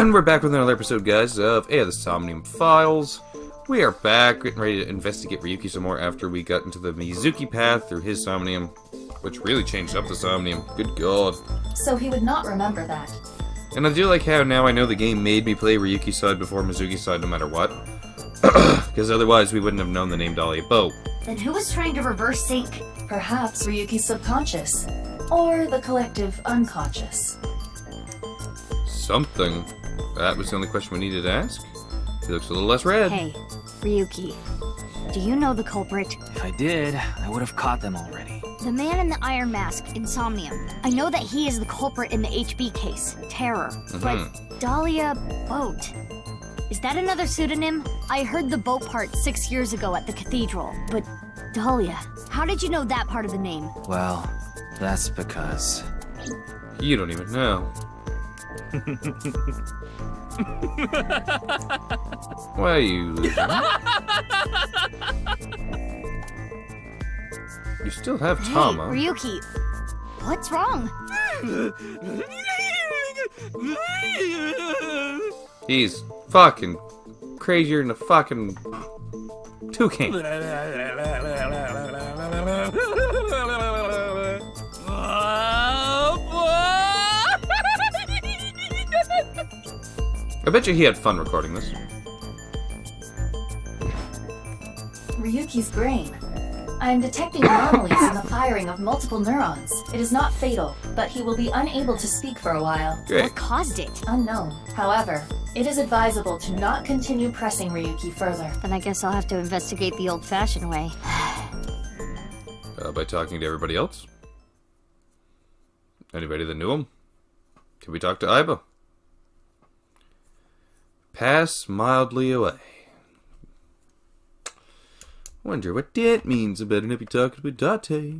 And we're back with another episode, guys, of the SOMNIUM Files. We are back, getting ready to investigate Ryuki some more after we got into the Mizuki path through his Somnium, which really changed up the Somnium. Good God. So he would not remember that. And I do like how now I know the game made me play Ryuki's side before Mizuki's side no matter what. Because otherwise we wouldn't have known the name Dahlia Boat. Then who was trying to reverse sync? Perhaps Ryuki's subconscious. Or the collective unconscious. Something. That was the only question we needed to ask. He looks a little less red. Hey, Ryuki. Do you know the culprit? If I did, I would have caught them already. The man in the iron mask in Somnium. I know that he is the culprit in the HB case, Terror. But Dahlia Boat. Is that another pseudonym? I heard the boat part 6 years ago at the cathedral. But Dahlia, how did you know that part of the name? Well, that's because... You don't even know. Why are you losing? You still have Tama. Hey, Ryuki. What's wrong? He's fucking crazier than a fucking toucan. I bet you he had fun recording this. Ryuki's brain. I am detecting anomalies in the firing of multiple neurons. It is not fatal, but he will be unable to speak for a while. Great. What caused it? Unknown. However, it is advisable to not continue pressing Ryuki further. Then I guess I'll have to investigate the old-fashioned way. By talking to everybody else? Anybody that knew him? Can we talk to Aiba? Pass mildly away. Wonder what that means. I better not be talking with Date.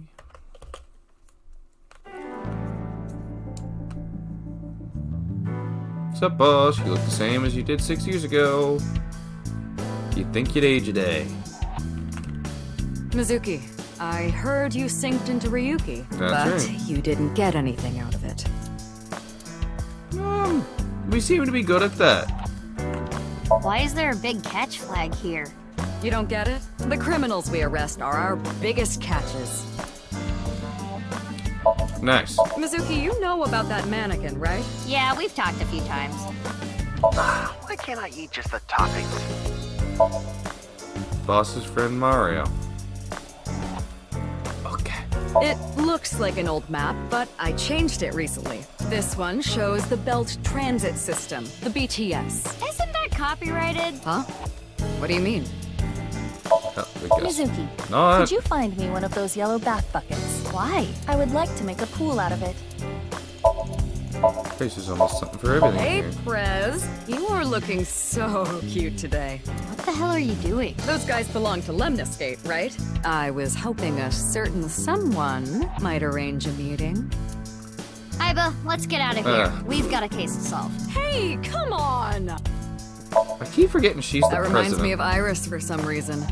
What's up, boss? You look the same as you did 6 years ago. You'd think you'd age a day. Mizuki, I heard you synced into Ryuki, That's but right. you didn't get anything out of it. We seem to be good at that. Why is there a big catch flag here? You don't get it? The criminals we arrest are our biggest catches. Nice. Mizuki, you know about that mannequin, right? Yeah, we've talked a few times. Why can't I eat just the toppings? Boss's friend Mario. Okay. It looks like an old map, but I changed it recently. This one shows the Belt Transit System, the BTS. Isn't that copyrighted? Huh? What do you mean? Oh, I guess. Mizuki, No, could you find me one of those yellow bath buckets? Why? I would like to make a pool out of it. Face is almost something for everything Hey, here. Prez. You are looking so cute today. What the hell are you doing? Those guys belong to Lemniscate, right? I was hoping a certain someone might arrange a meeting. Aiba, let's get out of here. We've got a case to solve. Hey, come on! I keep forgetting she's the That reminds president. me of Iris for some reason.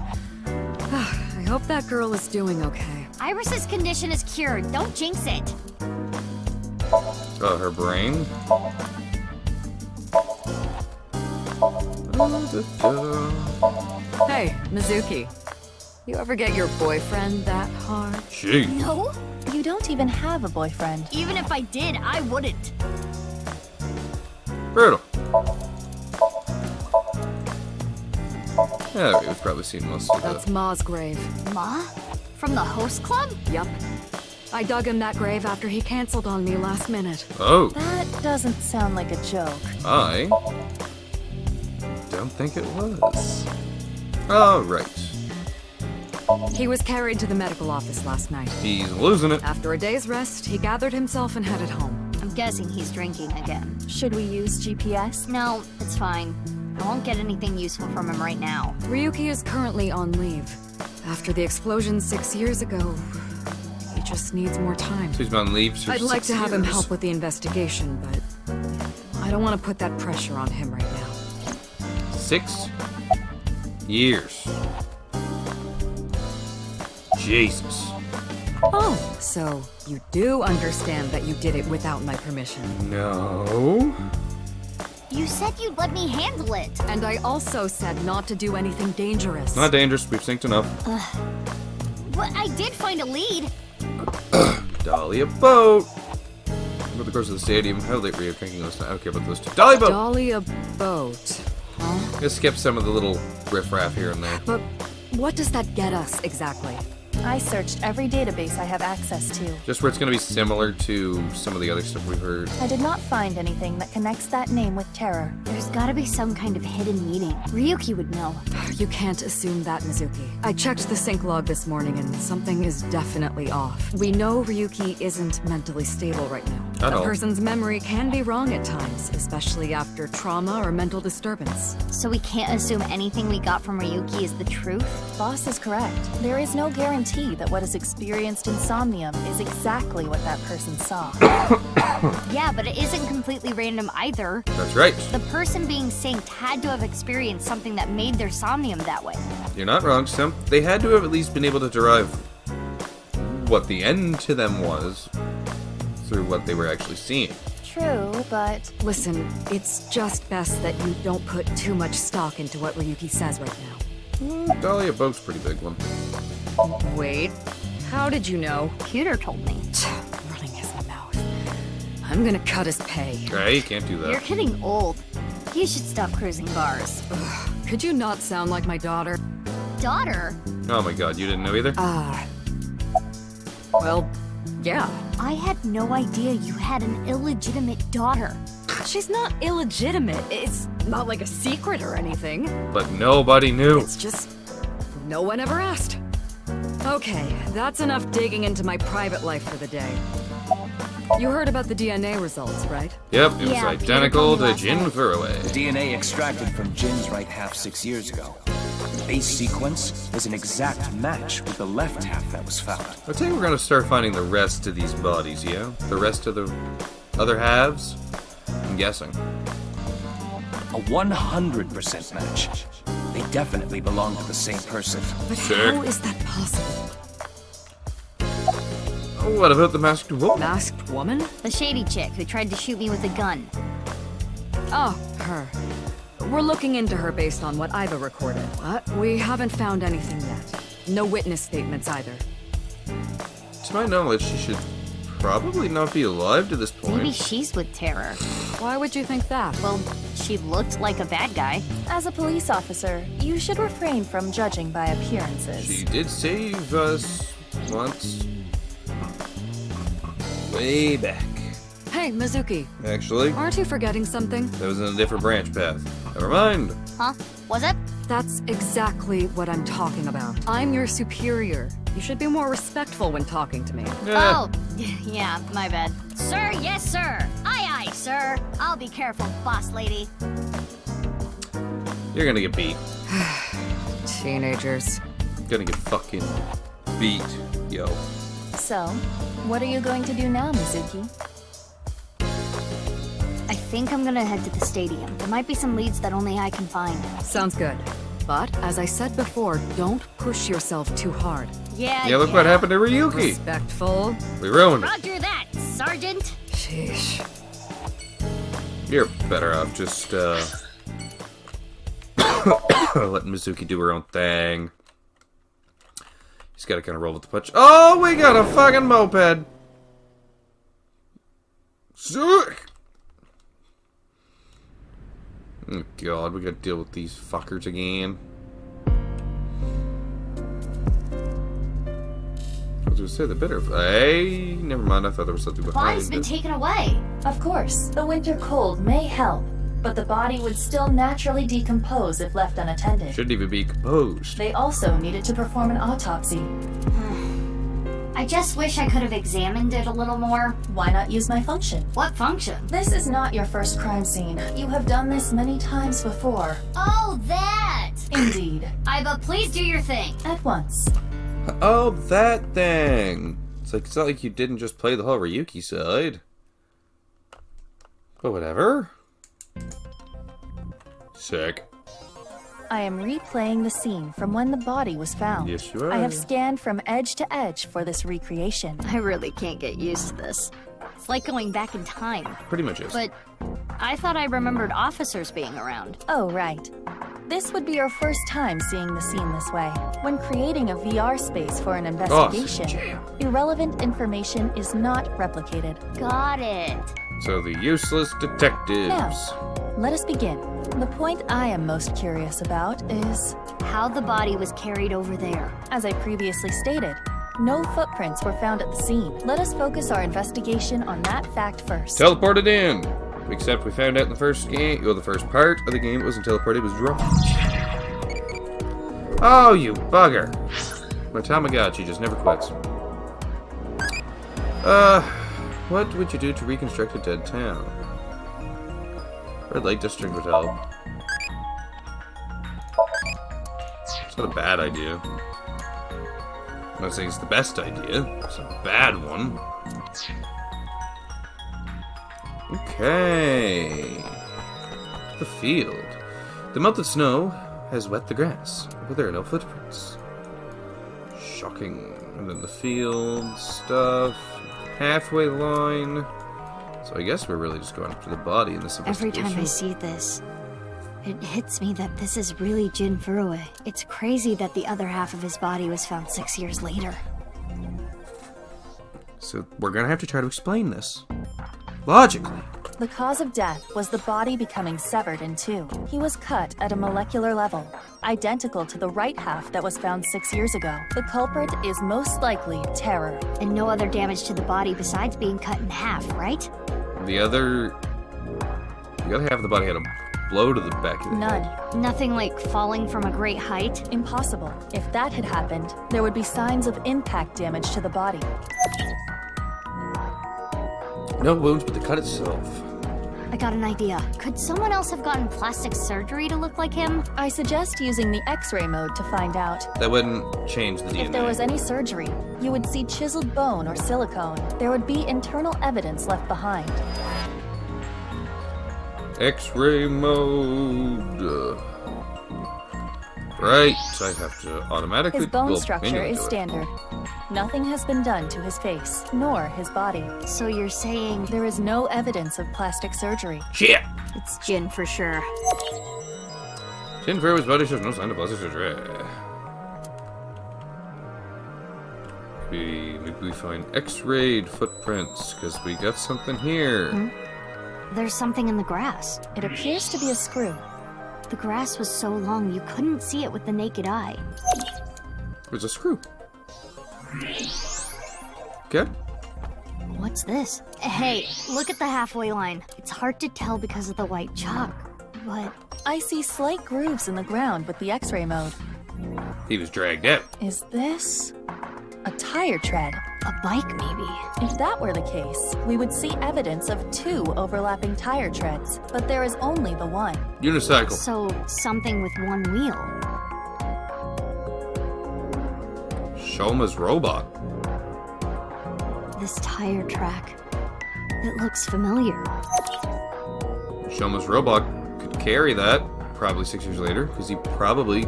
I hope that girl is doing okay. Iris's condition is cured. Don't jinx it. Oh, her brain? Hey, Mizuki. You ever get your boyfriend that hard? Gee. No? You don't even have a boyfriend. Even if I did, I wouldn't. Brutal. Yeah, we've probably seen most of That's that. Ma's grave. Ma? From the host club? Yup. I dug him that grave after he canceled on me last minute. Oh, That doesn't sound like a joke. I don't think it was. All right. He was carried to the medical office last night. He's losing it. After a day's rest, he gathered himself and headed home. I'm guessing he's drinking again. Should we use GPS? No, it's fine. I won't get anything useful from him right now. Ryuki is currently on leave. After the explosion 6 years ago, he just needs more time. So he's been on leave for I'd like 6 to have him years. help with the investigation, but I don't want to put that pressure on him right now. 6 years. Jesus. Oh, so you do understand that you did it without my permission. No. You said you'd let me handle it. And I also said not to do anything dangerous. Not dangerous. We've synced enough. But I did find a lead. Dahlia boat. Over the course of the stadium, how late were you drinking this time? I don't care about those two. Dahlia boat. Dahlia boat. Huh? Let's skip some of the little riffraff here and there. But what does that get us exactly? I searched every database I have access to. Just where it's going to be similar to some of the other stuff we've heard. I did not find anything that connects that name with terror. There's gotta be some kind of hidden meaning. Ryuki would know. You can't assume that, Mizuki. I checked the sync log this morning and something is definitely off. We know Ryuki isn't mentally stable right now. At A all. person's memory can be wrong at times, especially after trauma or mental disturbance. So we can't assume anything we got from Ryuki is the truth? Boss is correct. There is no guarantee that what is experienced in Somnium is exactly what that person saw. Yeah, but it isn't completely random either. That's right. The person being synced had to have experienced something that made their Somnium that way. You're not wrong, Sam. They had to have at least been able to derive what the end to them was through what they were actually seeing. True, but Listen, it's just best that you don't put too much stock into what Ryuki says right now. Dahlia boat's a pretty big one. Wait, how did you know? Computer told me. Running his mouth. I'm gonna cut his pay. Hey, you can't do You're that. getting old. You should stop cruising bars. Could you not sound like my daughter? Daughter? Oh my god, you didn't know either? Well, yeah. I had no idea you had an illegitimate daughter. She's not illegitimate. It's not like a secret or anything. But nobody knew. It's just no one ever asked. Okay, that's enough digging into my private life for the day. You heard about the DNA results, right? Yep, it was Yeah, identical Peter told me to last Jin night. Furaway. DNA extracted from Jin's right half 6 years ago. The base sequence was an exact match with the left half that was found. I think we're gonna start finding the rest of these bodies, yeah? The rest of the other halves? I'm guessing. A 100% match. They definitely belong to the same person. But Sick. how is that possible? Oh, what about the masked woman? Masked woman? The shady chick who tried to shoot me with a gun. Oh, her. We're looking into her based on what Iva recorded, but we haven't found anything yet. No witness statements either. To my knowledge, she should probably not be alive to this point. Maybe she's with terror. Why would you think that? Well, she looked like a bad guy. as a police officer, you should refrain from judging by appearances. She did save us once. Way back. Hey, Mizuki, Actually, aren't you forgetting something? that was in a different branch path. Never mind. Huh? Was it? That's exactly what I'm talking about. I'm your superior. You should be more respectful when talking to me. Yeah. Oh, yeah, my bad. Sir, yes, sir. Aye, aye, sir. I'll be careful, boss lady. You're gonna get beat. Teenagers. Gonna get fucking beat, yo. So, what are you going to do now, Mizuki? I think I'm gonna head to the stadium. There might be some leads that only I can find. Sounds good. But, as I said before, don't push yourself too hard. Yeah, Yeah, look what happened to Ryuki. Respectful. We ruined it. Roger that, Sergeant. Sheesh. You're better off just, letting Mizuki do her own thing. He's gotta kinda roll with the punch. Oh, we got a fucking moped! Sick! Oh god, we gotta deal with these fuckers again. I was gonna say the bitter. Hey, never mind, I thought there was something Body's behind been it. taken away. Of course, the winter cold may help, but the body would still naturally decompose if left unattended. Shouldn't even be composed. They also needed to perform an autopsy. I just wish I could have examined it a little more. Why not use my function? What function? This is not your first crime scene. You have done this many times before. Oh, that! Indeed. Iva, please do your thing. At once. Oh, that thing! It's not like you didn't just play the whole Ryuki side. But whatever. Sick. I am replaying the scene from when the body was found. Yes, you are. I have scanned from edge to edge for this recreation. I really can't get used to this. It's like going back in time. Pretty much is. But I thought I remembered officers being around. Oh, right. This would be your first time seeing the scene this way. When creating a VR space for an investigation, irrelevant information is not replicated. Got it. So the useless detectives. Now, let us begin. The point I am most curious about is, How the body was carried over there. as I previously stated, no footprints were found at the scene. Let us focus our investigation on that fact first. Teleported in. Except we found out in the first game, well, the first part of the game, it wasn't teleported, it was dropped. Oh, you bugger. My Tamagotchi just never quits. What would you do to reconstruct a dead town? Red light district would help. It's not a bad idea. I'm not saying it's the best idea. It's a bad one. Okay. The field. The melted snow has wet the grass, but there are no footprints. Shocking. And then the field stuff. Halfway line. So I guess we're really just going up to the body in this investigation. Every time I see this, it hits me that this is really Jin Furue. It's crazy that the other half of his body was found 6 years later. So we're gonna have to try to explain this. Logically. The cause of death was the body becoming severed in two. He was cut at a molecular level, identical to the right half that was found 6 years ago. The culprit is most likely terror. And no other damage to the body besides being cut in half, right? The other half of the body had a blow to the back of the None. head. Nothing like falling from a great height. Impossible. If that had happened, there would be signs of impact damage to the body. No wounds, but the cut itself. I got an idea. Could someone else have gotten plastic surgery to look like him? I suggest using the X-ray mode to find out. That wouldn't change the DNA. If there was any surgery, you would see chiseled bone or silicone. There would be internal evidence left behind. X-ray mode. Right, so I have to automatically... His bone well, structure manually is do it. standard. Nothing has been done to his face, nor his body. So you're saying There is no evidence of plastic surgery. Shit! it's Jin for sure. Jin Furue's body shows no sign of plastic surgery. Maybe we find X-rayed footprints, because we got something here. There's something in the grass. It appears to be a screw. The grass was so long you couldn't see it with the naked eye. There's a screw. Okay. What's this? Hey, look at the halfway line. It's hard to tell because of the white chalk, but I see slight grooves in the ground with the X-ray mode. He was dragged out. Is this a tire tread? a bike maybe. If that were the case, we would see evidence of 2 overlapping tire treads, but there is only the one. Unicycle. So, something with one wheel. Shoma's robot. This tire track. It looks familiar. Shoma's robot could carry that, probably 6 years later, because he probably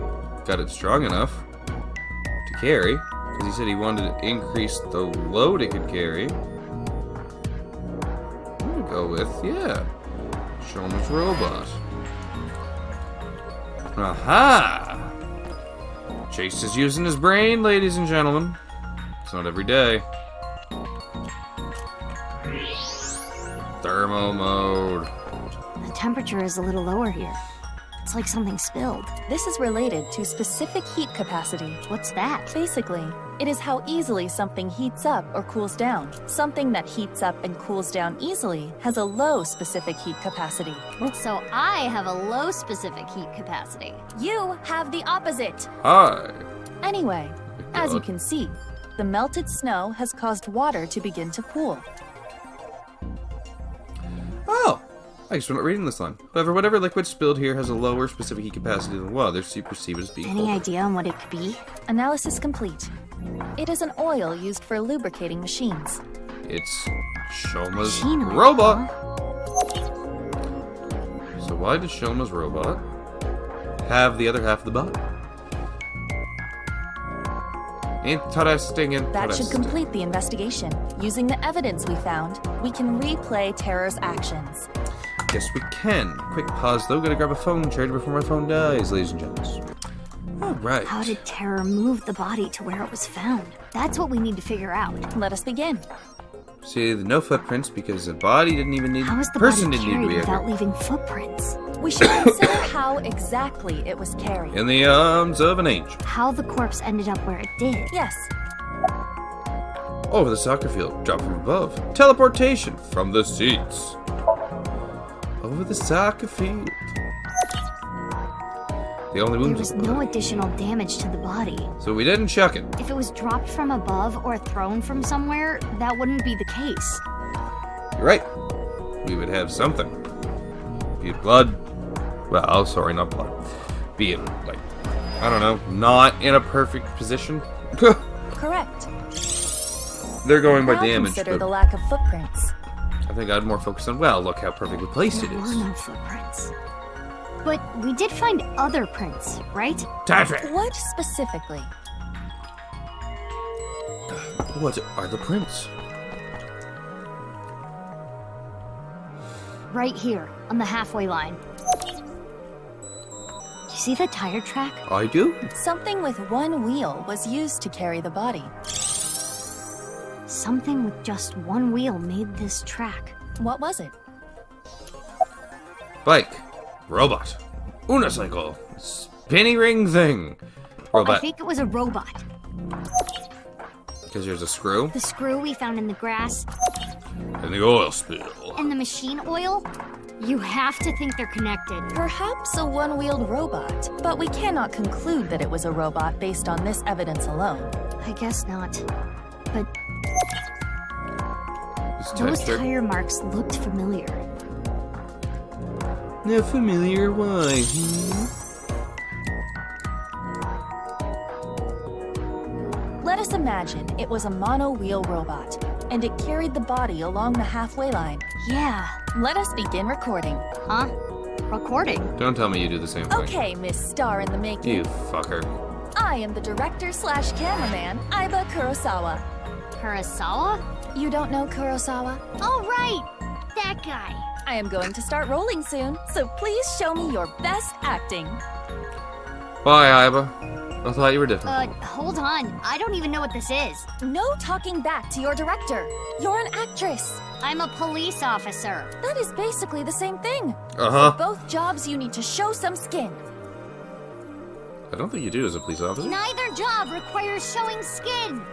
got it strong enough to carry. Because he said he wanted to increase the load it could carry. I'm gonna go with, yeah, Shoma's robot. Aha! Chase is using his brain, ladies and gentlemen. It's not every day. Thermo mode. The temperature is a little lower here. It's like something spilled. This is related to specific heat capacity. What's that? Basically, it is how easily something heats up or cools down. Something that heats up and cools down easily has a low specific heat capacity. So I have a low specific heat capacity. You have the opposite. Hi. Anyway, as you God. can see, the melted snow has caused water to begin to cool. Oh! I guess we're not reading this line. However, whatever liquid spilled here has a lower specific heat capacity than water, so you perceive it as being Any colder. idea on what it could be? Analysis complete. It is an oil used for lubricating machines. It's Shoma's Machinery, robot. So why did Shoma's robot have the other half of the body? Interesting, interesting. That should complete the investigation. Using the evidence we found, we can replay Terror's actions. guess we can. Quick pause though, gotta grab a phone charger before my phone dies, ladies and gents. Alright. How did Terror move the body to where it was found? That's what we need to figure out. Let us begin. See, no footprints because the body didn't even need. How was the person body didn't need to carried be without here. leaving footprints? We should consider how exactly it was carried. In the arms of an angel. How the corpse ended up where it did? Yes. Over the soccer field, drop from above. Teleportation from the seats. Over the soccer field. The only There wound was no additional damage to the body. so we didn't chuck it. If it was dropped from above or thrown from somewhere, that wouldn't be the case. You're right. We would have something. Be it blood. Well, sorry, not blood. Be it, like, I don't know, not in a perfect position. Correct. They're going by Now damage, consider but the lack of footprints. I think I'd more focus on, well, look how perfectly placed it There were is. no footprints. But we did find other prints, right? Taffy! What specifically? What are the prints? Right here, on the halfway line. You see the tire track? I do? Something with one wheel was used to carry the body. Something with just one wheel made this track. What was it? Bike. Robot. Unicycle. Spinny ring thing. I Robot. think it was a robot. Because there's a screw. The screw we found in the grass And the oil spill. and the machine oil. You have to think they're connected. Perhaps a one-wheeled robot, but we cannot conclude that it was a robot based on this evidence alone. I guess not. But This those texture. tire marks looked familiar. No familiar why? Let us imagine it was a mono-wheel robot, and it carried the body along the halfway line. Yeah. Let us begin recording. Huh? Recording? Don't tell me you do the same thing. Okay, Miss Star in the Making. You fucker. I am the director/cameraman, Aiba Kurosawa. Kurosawa? You don't know Kurosawa? Oh, right! That guy. I am going to start rolling soon, so please show me your best acting. Bye, Iba. I thought you were different. Hold on. I don't even know what this is. No talking back to your director. You're an actress. I'm a police officer. That is basically the same thing. Uh-huh. Both jobs you need to show some skin. I don't think you do as a police officer. Neither job requires showing skin.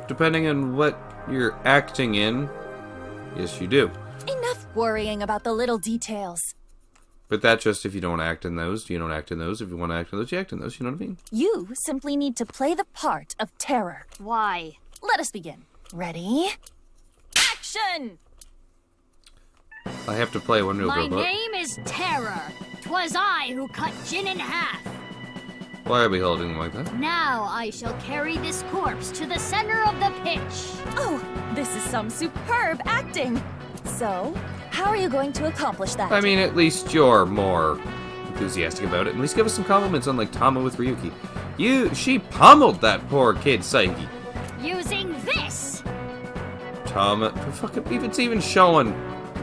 Depending on what you're acting in, yes, you do. Enough worrying about the little details. But that's just if you don't act in those, you don't act in those. If you want to act in those, you act in those. You know what I mean? You simply need to play the part of terror. Why? Let us begin. Ready? Action! I have to play one real My robot. name is Terror. 'Twas I who cut Jin in half. Why are we holding them like that? Now I shall carry this corpse to the center of the pitch. Oh, this is some superb acting. So, how are you going to accomplish that? I mean, at least you're more enthusiastic about it. At least give us some compliments, unlike Tama with Ryuki. She pummeled that poor kid, Saiki. Using this. Tama, fucking, it's even showing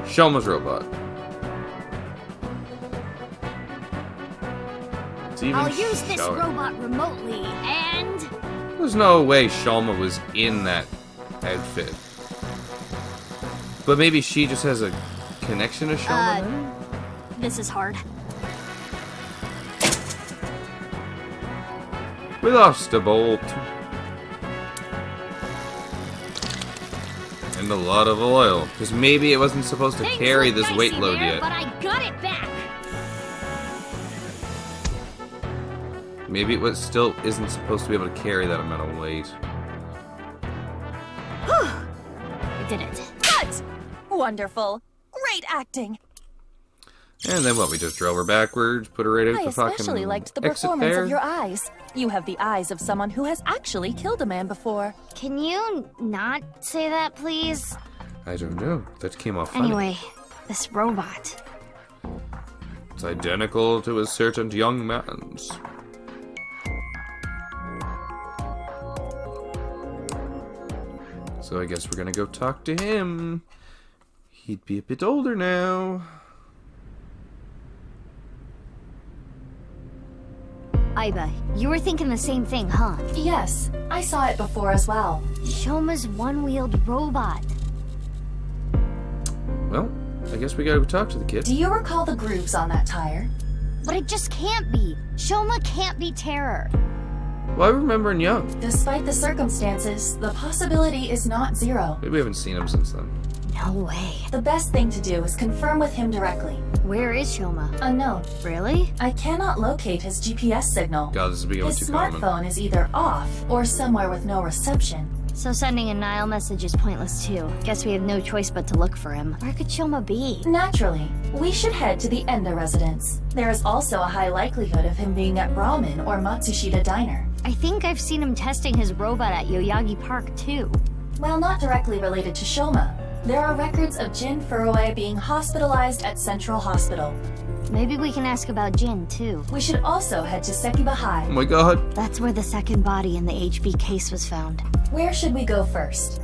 Shoma's robot. It's even I'll use this showing. robot remotely and... There's no way Shoma was in that outfit. But maybe she just has a connection to Shoma? then? This is hard. We lost a bolt. And a lot of oil. Because maybe it wasn't supposed to Things carry look this dicey weight load there, yet. but I got it back. Maybe it still isn't supposed to be able to carry that amount of weight. I did it. Cut! Wonderful. Great acting. And then what, we just drove her backwards, put her right out I the fucking especially liked the exit performance there. of your eyes. You have the eyes of someone who has actually killed a man before. Can you not say that, please? I don't know. That came off funny. Anyway, this robot. It's identical to a certain young man's. So I guess we're gonna go talk to him. He'd be a bit older now. Aiba, you were thinking the same thing, huh? Yes, I saw it before as well. Shoma's one-wheeled robot. Well, I guess we gotta go talk to the kid. Do you recall the grooves on that tire? But it just can't be. Shoma can't be Terror. Well, I remember him young. Despite the circumstances, the possibility is not zero. Maybe we haven't seen him since then. No way. The best thing to do is confirm with him directly. Where is Shoma? Unknown. Really? I cannot locate his GPS signal. God, this is becoming His too common. smartphone is either off or somewhere with no reception. So sending a Nile message is pointless too. Guess we have no choice but to look for him. Where could Shoma be? Naturally, we should head to the Enda residence. There is also a high likelihood of him being at Ramen or Matsushita Diner. I think I've seen him testing his robot at Yoyagi Park too. While not directly related to Shoma, there are records of Jin Furue being hospitalized at Central Hospital. Maybe we can ask about Jin too. We should also head to Sekiba Oh High. my god. That's where the second body in the HB case was found. Where should we go first?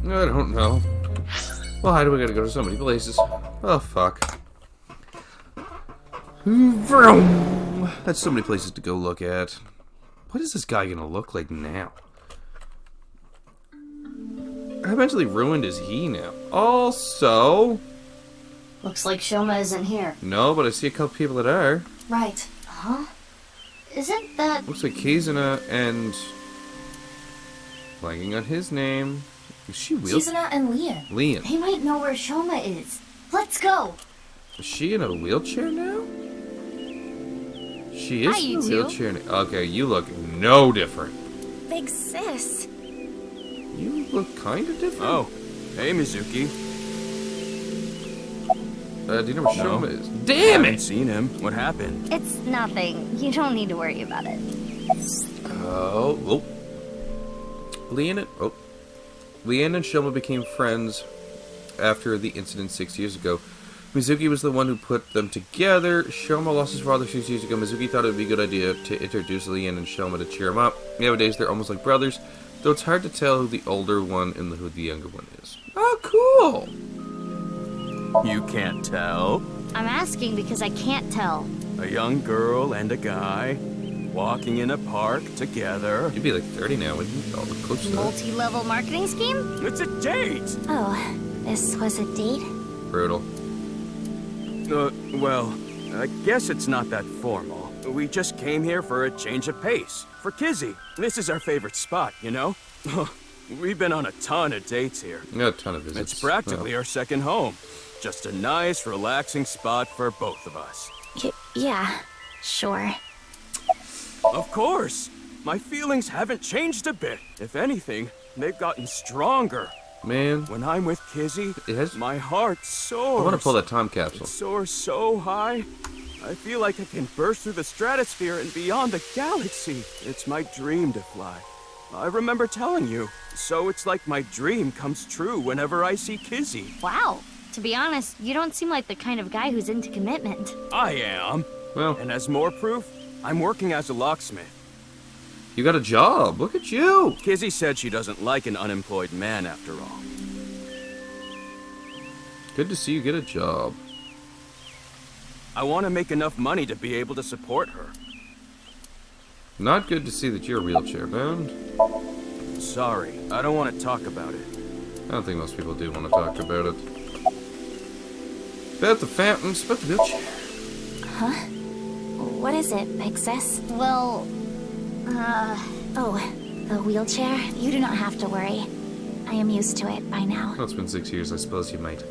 I don't know. Well, how do we gotta go to so many places? Oh, fuck. Vroom. That's so many places to go look at. What is this guy gonna look like now? How mentally ruined is he now? Also... Looks like Shoma isn't here. No, but I see a couple people that are. Right. Huh? Isn't that... Looks like Kizuna and... Blanking on his name. Is she Kizuna and Lian. Lian. They might know where Shoma is. Let's go! Is she in a wheelchair now? She is Hi, in you a two. wheelchair now. Okay, you look no different. Big sis. You look kind of different. Oh, hey Mizuki. Do you know where No. Shoma is? Damn Haven't it! seen him. What happened? It's nothing. You don't need to worry about it. Oh. Lian and Shoma became friends after the incident 6 years ago. Mizuki was the one who put them together. Shoma lost his father 6 years ago. Mizuki thought it would be a good idea to introduce Lian and Shoma to cheer him up. Nowadays, they're almost like brothers, though it's hard to tell who the older one and who the younger one is. Oh, cool! You can't tell. I'm asking because I can't tell. A young girl and a guy walking in a park together. You'd be like 30 now, wouldn't you? Oh, we're close to that. Multi-level marketing scheme? It's a date! Oh, this was a date? Brutal. Well, I guess it's not that formal. We just came here for a change of pace. For Kizzy. This is our favorite spot, you know? We've been on a ton of dates here. I got a ton of visits. It's practically our second home. Just a nice, relaxing spot for both of us. Yeah, sure. Of course! My feelings haven't changed a bit. If anything, they've gotten stronger. Man, When I'm with Kizzy, It has- my heart soars. I want to pull that time capsule. It soars so high. I feel like I can burst through the stratosphere and beyond the galaxy. It's my dream to fly. I remember telling you. So it's like my dream comes true whenever I see Kizzy. Wow. To be honest, you don't seem like the kind of guy who's into commitment. I am. Well, And as more proof, I'm working as a locksmith. you got a job. Look at you. Kizzy said she doesn't like an unemployed man after all. Good to see you get a job. I want to make enough money to be able to support her. Not good to see that you're wheelchair bound. Sorry, I don't want to talk about it. I don't think most people do want to talk about it. About the fountains, about the wheelchair. What is it, Big Sis? Well, Oh, the wheelchair? You do not have to worry. I am used to it by now. Well, it's been 6 years. I suppose you might.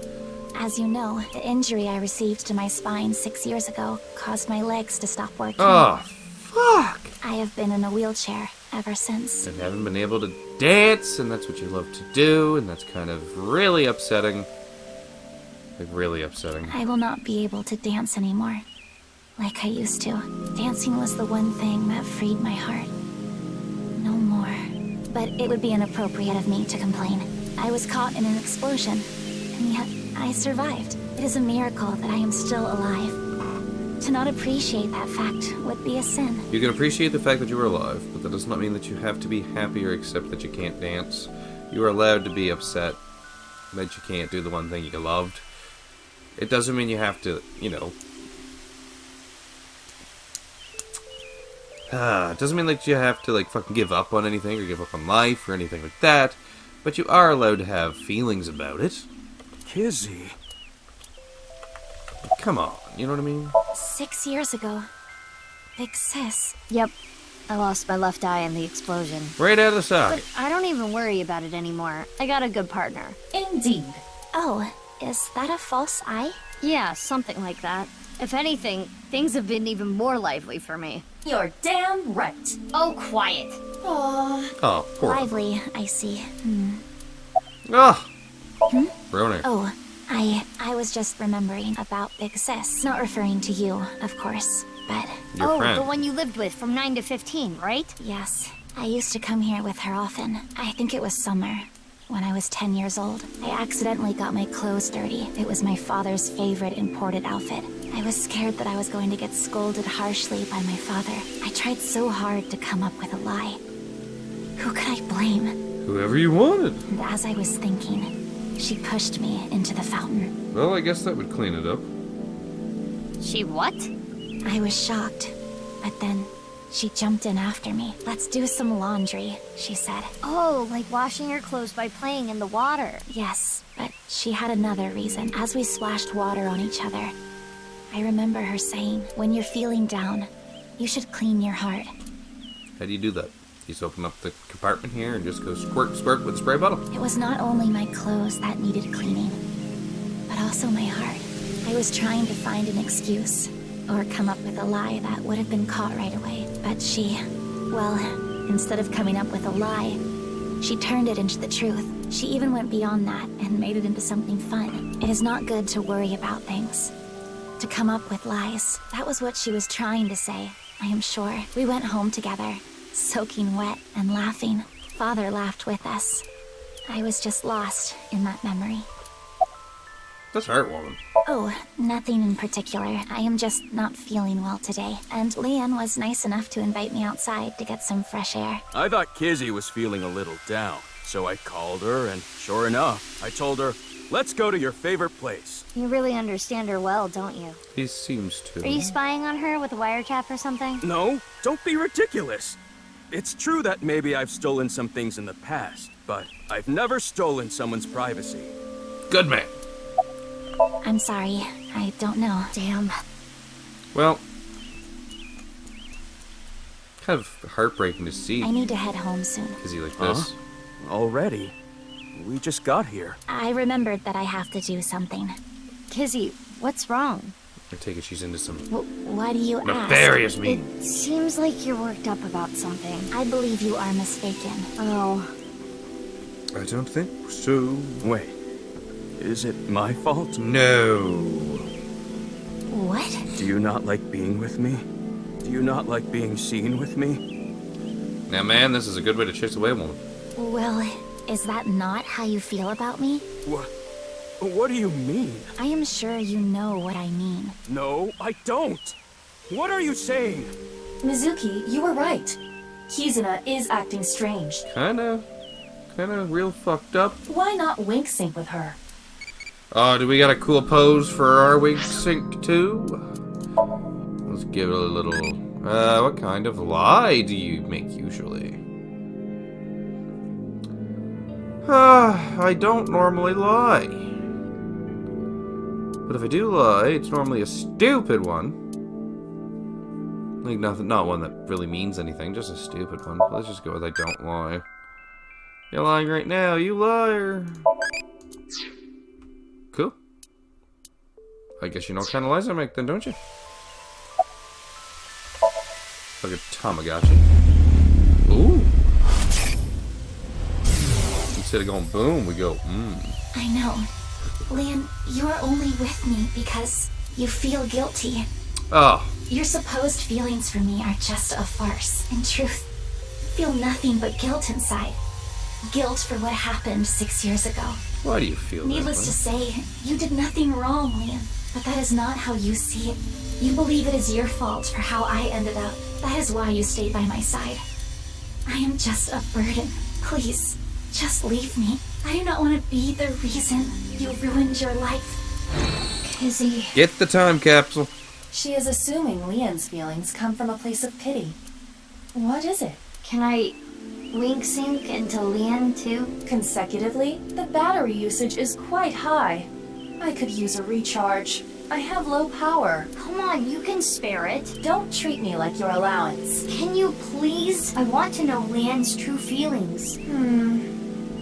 As you know, the injury I received to my spine 6 years ago caused my legs to stop working. Oh, fuck! I have been in a wheelchair ever since. And haven't been able to dance, and that's what you love to do, and that's kind of really upsetting. Like, really upsetting. I will not be able to dance anymore, like I used to. Dancing was the one thing that freed my heart. No more. But it would be inappropriate of me to complain. I was caught in an explosion, and yet I survived. It is a miracle that I am still alive. To not appreciate that fact would be a sin. You can appreciate the fact that you are alive, but that does not mean that you have to be happy or accept that you can't dance. You are allowed to be upset. that you can't do the one thing you loved. It doesn't mean you have to, you know... it doesn't mean that you have to, like, fucking give up on anything or give up on life or anything like that. But you are allowed to have feelings about it. Kizzy. Come on, you know what I mean? 6 years ago. Big sis. Yep. I lost my left eye in the explosion. Right out of the But socket. I don't even worry about it anymore. I got a good partner. Indeed. Oh, is that a false eye? Yeah, something like that. If anything, things have been even more lively for me. You're damn right. Oh, quiet. Aww. Oh, poor. Lively, I see. Ah! Ruining it. Oh, I was just remembering about Big Sis. Not referring to you, of course, but Your friend. The one you lived with from 9 to 15, right? yes. I used to come here with her often. I think it was summer, when I was 10 years old. I accidentally got my clothes dirty. It was my father's favorite imported outfit. I was scared that I was going to get scolded harshly by my father. I tried so hard to come up with a lie. Who could I blame? Whoever you wanted. And as I was thinking, she pushed me into the fountain. Well, I guess that would clean it up. She what? I was shocked, but then she jumped in after me. Let's do some laundry, she said. Oh, like washing your clothes by playing in the water. Yes, but she had another reason. As we splashed water on each other, I remember her saying, when you're feeling down, you should clean your heart. How do you do that? You just open up the compartment here and just go squirt, squirt with a spray bottle? It was not only my clothes that needed cleaning, but also my heart. I was trying to find an excuse, or come up with a lie that would have been caught right away. But she, well, instead of coming up with a lie, she turned it into the truth. She even went beyond that and made it into something fun. It is not good to worry about things, to come up with lies. That was what she was trying to say, I am sure. We went home together, soaking wet and laughing. Father laughed with us. I was just lost in that memory. That's heartwarming. Oh, nothing in particular. I am just not feeling well today. And Leanne was nice enough to invite me outside to get some fresh air. I thought Kizzy was feeling a little down, so I called her, and sure enough, I told her, let's go to your favorite place. You really understand her well, don't you? He seems to. Are you spying on her with a wiretap or something? No, don't be ridiculous. It's true that maybe I've stolen some things in the past, but I've never stolen someone's privacy. Good man. I'm sorry. I don't know. Damn. Well, kind of heartbreaking to see. I need to head home soon. Is he like this? Already? We just got here. I remembered that I have to do something. Kizzy, what's wrong? I take it she's into some Why do you ask? nefarious mean. It seems like you're worked up about something. I believe you are mistaken. Oh. I don't think so. Wait, is it my fault? No. What? Do you not like being with me? Do you not like being seen with me? Now, man, this is a good way to chase away a woman. Well, is that not how you feel about me? What do you mean? I am sure you know what I mean. No, I don't. What are you saying? Mizuki, you were right. Kizuna is acting strange. Kinda real fucked up. Why not wink sync with her? Oh, do we got a cool pose for our wink sync too? Let's give it a little... what kind of lie do you make usually? I don't normally lie. But if I do lie, it's normally a stupid one. Like nothing, not one that really means anything, just a stupid one. Let's just go with I don't lie. You're lying right now, you liar. Cool. I guess you know what kind of lies I make then, don't you? Like a Tamagotchi. Ooh. Instead of going boom, we go I know. Leon, you are only with me because you feel guilty. Oh. Your supposed feelings for me are just a farce. In truth, you feel nothing but guilt inside. Guilt for what happened 6 years ago. Why do you feel Needless to that way? say, you did nothing wrong, Leon. But that is not how you see it. You believe it is your fault for how I ended up. That is why you stayed by my side. I am just a burden. Please, Just leave me. I do not want to be the reason you ruined your life. Kizzy. Get the time capsule. She is assuming Leon's feelings come from a place of pity. What is it? Can I link sync into Leon too? Consecutively, the battery usage is quite high. I could use a recharge. I have low power. Come on, you can spare it. Don't treat me like your allowance. Can you please? I want to know Leon's true feelings.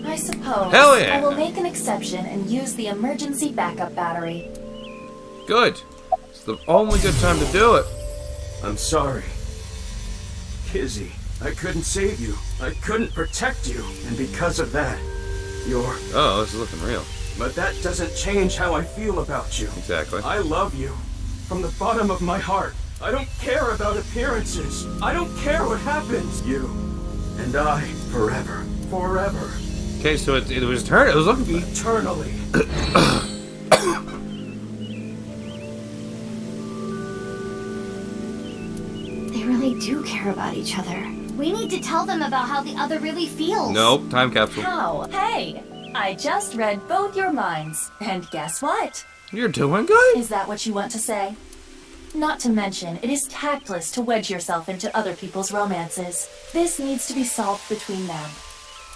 I suppose Hell yeah. I will make an exception and use the emergency backup battery. Good. It's the only good time to do it. I'm sorry. Kizzy, I couldn't save you. I couldn't protect you. And because of that, you're... Oh, this is looking real. But that doesn't change how I feel about you. Exactly. I love you. From the bottom of my heart. I don't care about appearances. I don't care what happens. You and I, forever. Forever. Okay, so it was turn. It was looking eternally. They really do care about each other. We need to tell them about how the other really feels. Nope, time capsule. How? Hey! I just read both your minds. And guess what? You're doing good? Is that what you want to say? Not to mention, it is tactless to wedge yourself into other people's romances. This needs to be solved between them.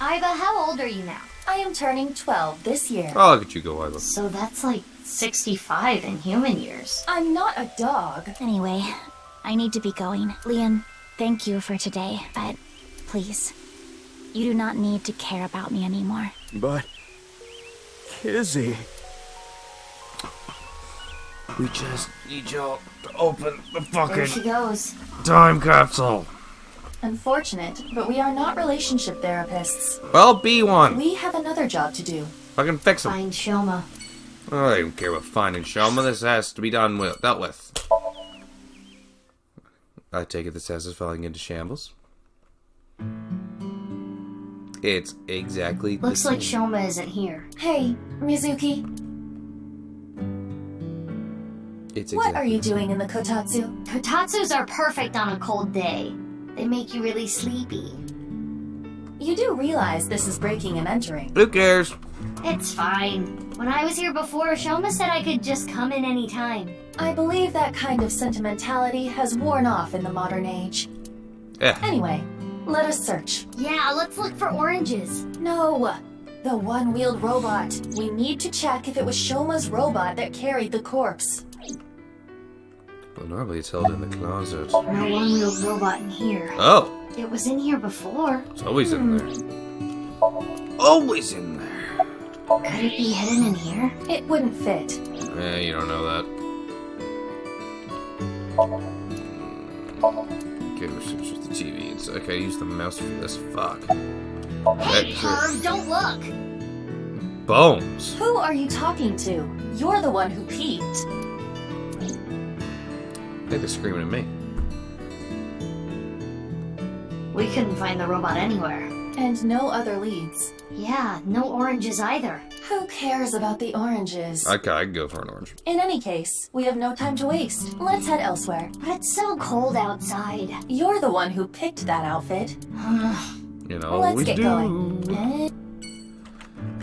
Iva, how old are you now? I am turning 12 this year. Oh, look at you go, Iva. So that's like 65 in human years. I'm not a dog. Anyway, I need to be going. Leon, thank you for today, but please, you do not need to care about me anymore. But... Kizzy... We just need y'all to open the There she fucking goes. time capsule. Unfortunate, but we are not relationship therapists. Well, be one. We have another job to do. Fucking fix them. Find Shoma. Oh, I don't care about finding Shoma. This has to be dealt with. I take it this house is falling into shambles. It's exactly Looks the like same. Shoma isn't here. Hey, Mizuki, It's what exactly are you doing in the kotatsu? Kotatsus are perfect on a cold day. They make you really sleepy. You do realize this is breaking and entering. Who cares? It's fine. When I was here before, Shoma said I could just come in any time. I believe that kind of sentimentality has worn off in the modern age. Yeah. Anyway, let us search. Yeah, let's look for oranges. No, the one-wheeled robot. We need to check if it was Shoma's robot that carried the corpse. Well, normally it's held in the closet. No one-wheeled robot in here. Oh, It was in here before. it's always in there. Always in there. Could it be hidden in here? It wouldn't fit. Eh, you don't know that. Okay, we're switching to the TV. It's okay. Use the mouse for this. Fuck. Hey, That's Herb, don't look! Bones. Who are you talking to? You're the one who peeked. I think they're screaming at me. We couldn't find the robot anywhere. And no other leads. Yeah, no oranges either. Who cares about the oranges? Okay, I can go for an orange. In any case, we have no time to waste. Let's head elsewhere. But it's so cold outside. You're the one who picked that outfit. You know, Let's we get do. going.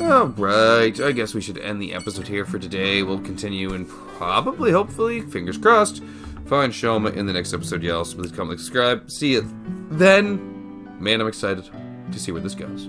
Alright, I guess we should end the episode here for today. We'll continue and probably, hopefully, fingers crossed, find Shoma in the next episode, y'all. So please comment, subscribe. See you then. Man, I'm excited to see where this goes.